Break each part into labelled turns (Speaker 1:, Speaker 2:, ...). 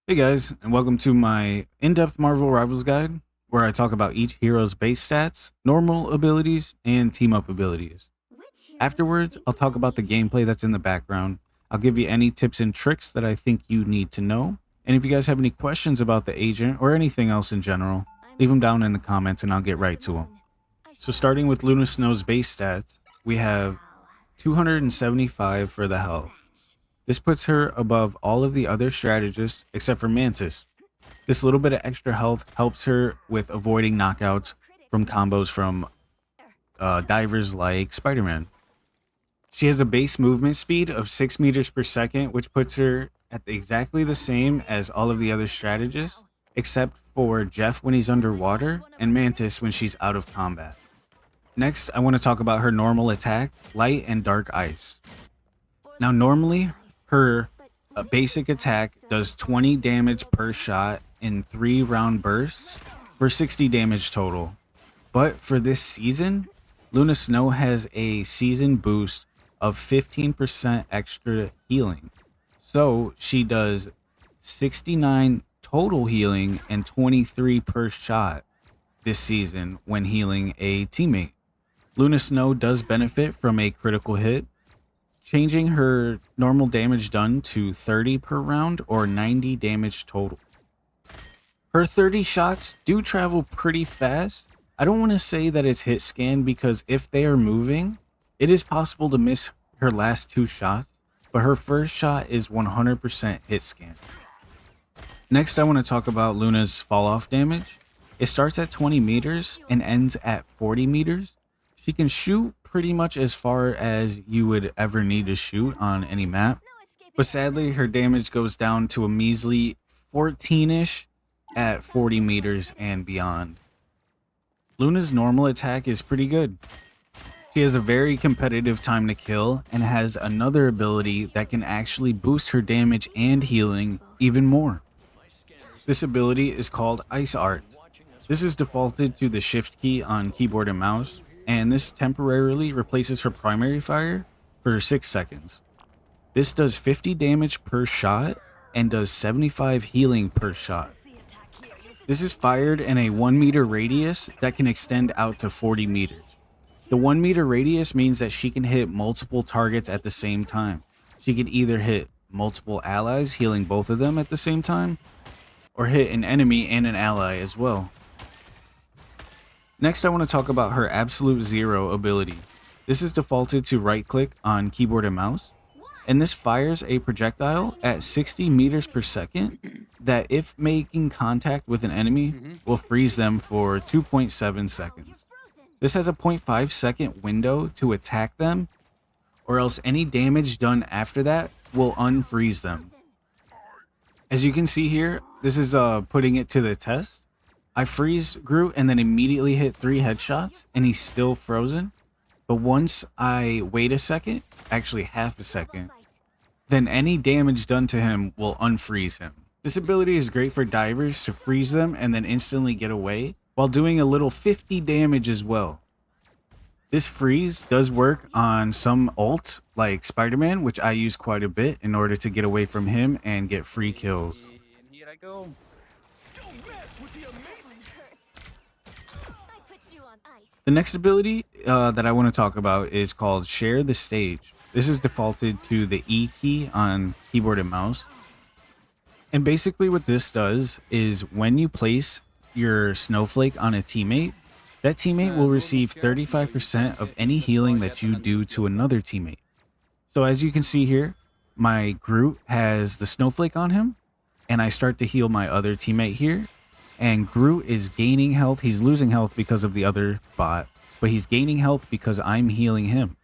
Speaker 1: Hey guys, and welcome to my in-depth Marvel Rivals guide, where I talk about each hero's base stats, normal abilities, and team-up abilities. Afterwards, I'll talk about the gameplay that's in the background. I'll give you any tips and tricks that I think you need to know. And if you guys have any questions about the agent or anything else in general, leave them down in the comments and I'll get right to them. So starting with Luna Snow's base stats, we have 275 for the health. This puts her above all of the other strategists except for Mantis. This little bit of extra health helps her with avoiding knockouts from combos from divers like Spider-Man. She has a base movement speed of 6 meters per second, which puts her at exactly the same as all of the other strategists, except for Jeff when he's underwater and Mantis when she's out of combat. Next, I want to talk about her normal attack, Light and Dark Ice. Now, normally, her basic attack does 20 damage per shot in 3-round bursts for 60 damage total. But for this season, Luna Snow has a season boost of 15% extra healing. So she does 69 total healing and 23 per shot this season when healing a teammate. Luna Snow does benefit from a critical hit, changing her normal damage done to 30 per round or 90 damage total. Her 30 shots do travel pretty fast. I don't want to say that it's hit scan because if they are moving, it is possible to miss her last 2 shots, but her first shot is 100% hit scan. Next, I want to talk about Luna's fall off damage. It starts at 20 meters and ends at 40 meters. She can shoot pretty much as far as you would ever need to shoot on any map, but sadly her damage goes down to a measly 14-ish at 40 meters and beyond. Luna's normal attack is pretty good. She has a very competitive time to kill and has another ability that can actually boost her damage and healing even more. This ability is called Ice Art. This is defaulted to the shift key on keyboard and mouse, and this temporarily replaces her primary fire for 6 seconds. This does 50 damage per shot and does 75 healing per shot. This is fired in a 1 meter radius that can extend out to 40 meters. The 1 meter radius means that she can hit multiple targets at the same time. She can either hit multiple allies, healing both of them at the same time, or hit an enemy and an ally as well. Next, I want to talk about her Absolute Zero ability. This is defaulted to right click on keyboard and mouse, and this fires a projectile at 60 meters per second that, if making contact with an enemy, will freeze them for 2.7 seconds. This has a 0.5 second window to attack them, or else any damage done after that will unfreeze them. As you can see here, this is putting it to the test. I freeze Groot and then immediately hit 3 headshots and he's still frozen. But once I wait a second, actually half a second, then any damage done to him will unfreeze him. This ability is great for divers to freeze them and then instantly get away while doing a little 50 damage as well. This freeze does work on some ults like Spider-Man, which I use quite a bit in order to get away from him and get free kills.
Speaker 2: And here I go.
Speaker 1: The next ability that I want to talk about is called Share the Stage. This is defaulted to the E key on keyboard and mouse. And basically what this does is when you place your snowflake on a teammate, that teammate will receive 35% of any healing that you do to another teammate. So as you can see here, my Groot has the snowflake on him, and I start to heal my other teammate here. And Groot is gaining health. He's losing health because of the other bot, but he's gaining health because I'm healing him.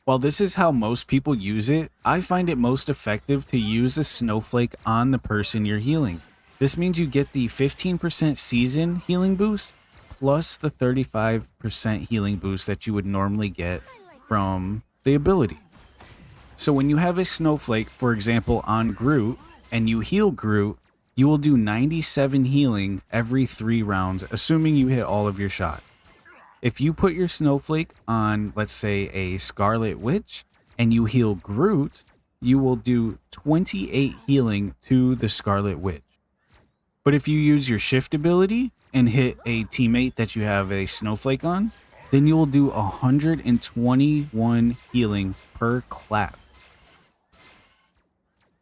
Speaker 1: While this is how most people use it, I find it most effective to use a snowflake on the person you're healing. This means you get the 15% season healing boost plus the 35% healing boost that you would normally get from the ability. So when you have a snowflake, for example, on Groot, and you heal Groot, you will do 97 healing every 3 rounds, assuming you hit all of your shots. If you put your snowflake on, let's say, a Scarlet Witch, and you heal Groot, you will do 28 healing to the Scarlet Witch. But if you use your shift ability and hit a teammate that you have a snowflake on, then you will do 121 healing per clap.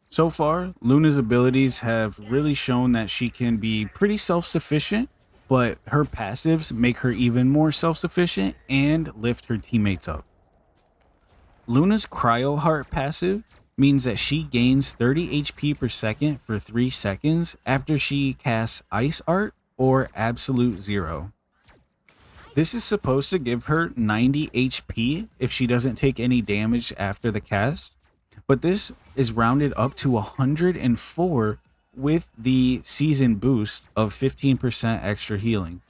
Speaker 1: So far, Luna's abilities have really shown that she can be pretty self-sufficient, but her passives make her even more self-sufficient and lift her teammates up. Luna's Cryo Heart passive means that she gains 30 HP per second for 3 seconds after she casts Ice Art or Absolute Zero. This is supposed to give her 90 HP if she doesn't take any damage after the cast, but this is rounded up to 104 with the season boost of 15% extra healing.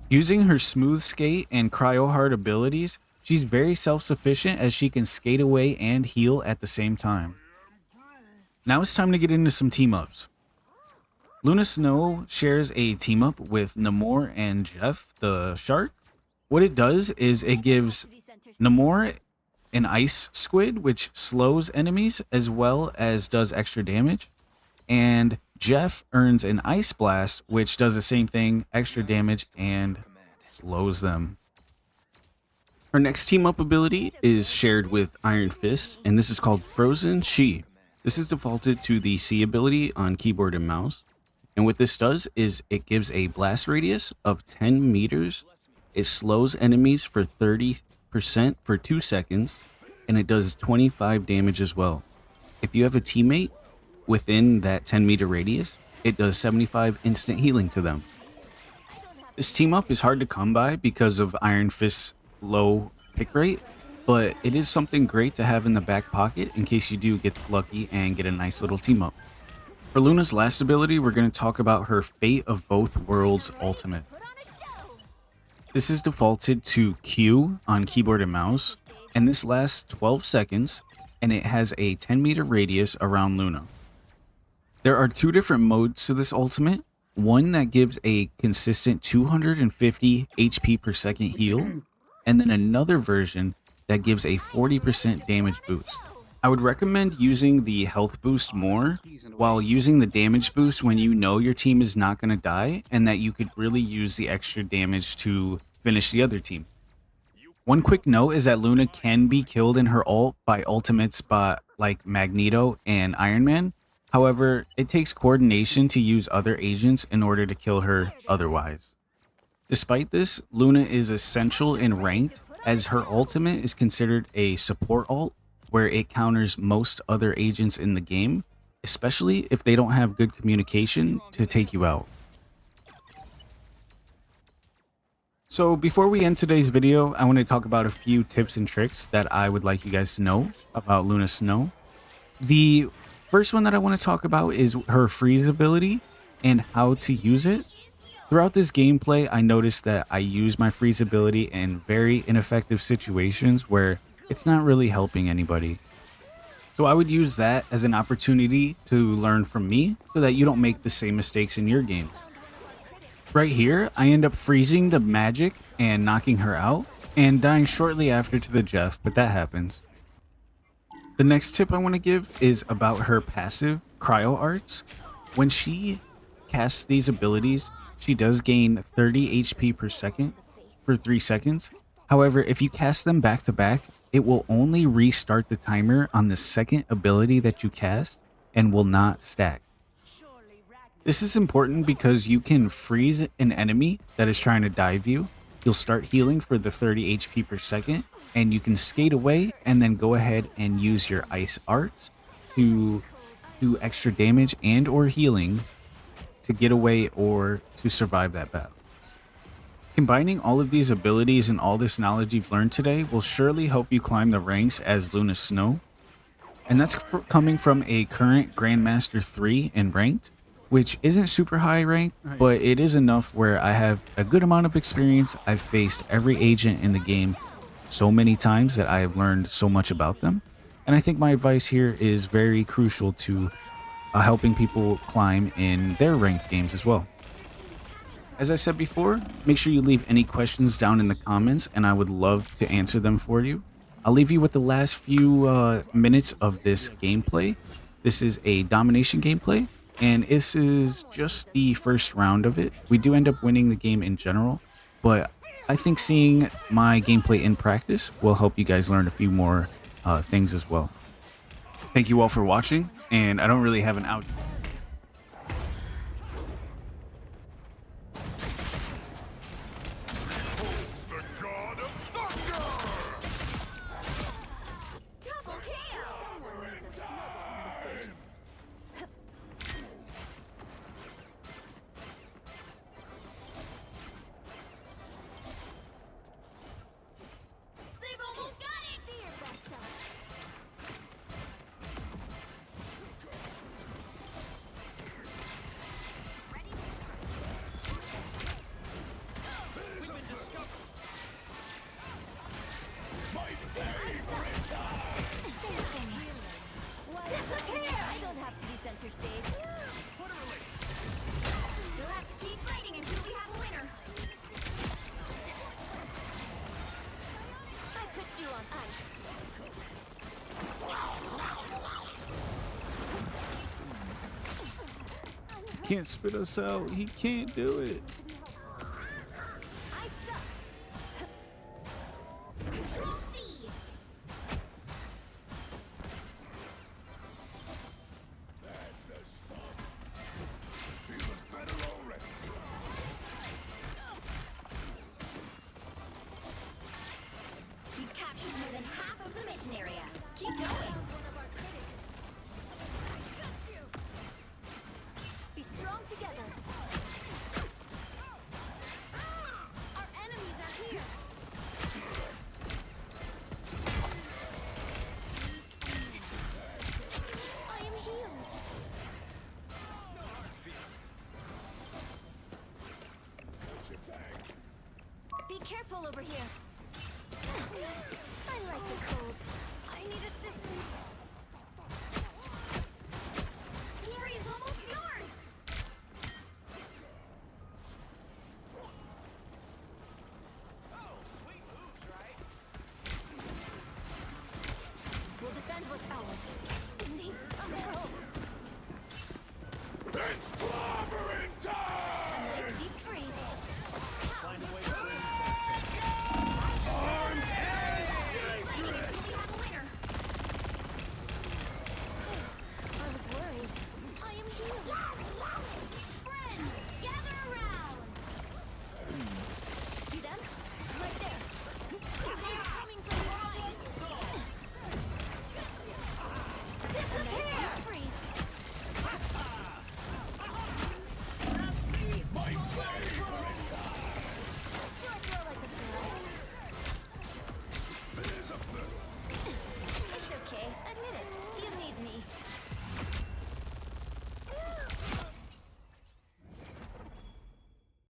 Speaker 1: Using her Smooth Skate and Cryo Heart abilities, she's very self-sufficient as she can skate away and heal at the same time. Now it's time to get into some team-ups. Luna Snow shares a team-up with Namor and Jeff the Shark. What it does is it gives Namor an Ice Squid, which slows enemies as well as does extra damage. And Jeff earns an Ice Blast, which does the same thing, extra damage, and slows them. Our next team-up ability is shared with Iron Fist, and this is called Frozen She. This is defaulted to the C ability on keyboard and mouse. And what this does is it gives a blast radius of 10 meters. It slows enemies for 30% for 2 seconds, and it does 25 damage as well. If you have a teammate within that 10-meter radius, it does 75 instant healing to them. This team up is hard to come by because of Iron Fist's low pick rate, but it is something great to have in the back pocket in case you do get lucky and get a nice little team up. For Luna's last ability, we're going to talk about her Fate of Both Worlds ultimate. This is defaulted to Q on keyboard and mouse, and this lasts 12 seconds, and it has a 10-meter radius around Luna. There are 2 different modes to this ultimate, one that gives a consistent 250 HP per second heal, and then another version that gives a 40% damage boost. I would recommend using the health boost more while using the damage boost when you know your team is not going to die and that you could really use the extra damage to finish the other team. One quick note is that Luna can be killed in her ult by ultimates like Magneto and Iron Man. However, it takes coordination to use other agents in order to kill her otherwise. Despite this, Luna is essential in ranked as her ultimate is considered a support ult where it counters most other agents in the game, especially if they don't have good communication to take you out. So before we end today's video, I want to talk about a few tips and tricks that I would like you guys to know about Luna Snow. The first one that I want to talk about is her freeze ability and how to use it. Throughout this gameplay, I noticed that I use my freeze ability in very ineffective situations where it's not really helping anybody. So I would use that as an opportunity to learn from me so that you don't make the same mistakes in your games. Right here, I end up freezing the magic and knocking her out and dying shortly after to the Jeff, but that happens. The next tip I want to give is about her passive Cryo Arts. When she casts these abilities, she does gain 30 HP per second for 3 seconds. However, if you cast them back to back, it will only restart the timer on the second ability that you cast and will not stack. This is important because you can freeze an enemy that is trying to dive you. You'll start healing for the 30 HP per second, and you can skate away and then go ahead and use your Ice Arts to do extra damage and or healing to get away or to survive that battle. Combining all of these abilities and all this knowledge you've learned today will surely help you climb the ranks as Luna Snow. And that's coming from a current Grandmaster 3 in Ranked, which isn't super high ranked, but it is enough where I have a good amount of experience. I've faced every agent in the game so many times that I have learned so much about them. And I think my advice here is very crucial to helping people climb in their ranked games as well. As I said before, make sure you leave any questions down in the comments and I would love to answer them for you. I'll leave you with the last few minutes of this gameplay. This is a domination gameplay, and this is just the first round of it. We do end up winning the game in general, but I think seeing my gameplay in practice will help you guys learn a few more things as well. Thank you all for watching, and I don't really have an out.
Speaker 2: Center stage. You'll have to keep fighting until we have a winner. I put you on ice.
Speaker 1: Can't spit us out. He can't do it.
Speaker 2: I suck. Control C's. You've captured more than half of the mission area. Keep going. Be strong together. Our enemies are here. I am healed. Be careful over here. I like the cold. I need assistance. The area is almost yours. We'll defend what's ours. Need some help.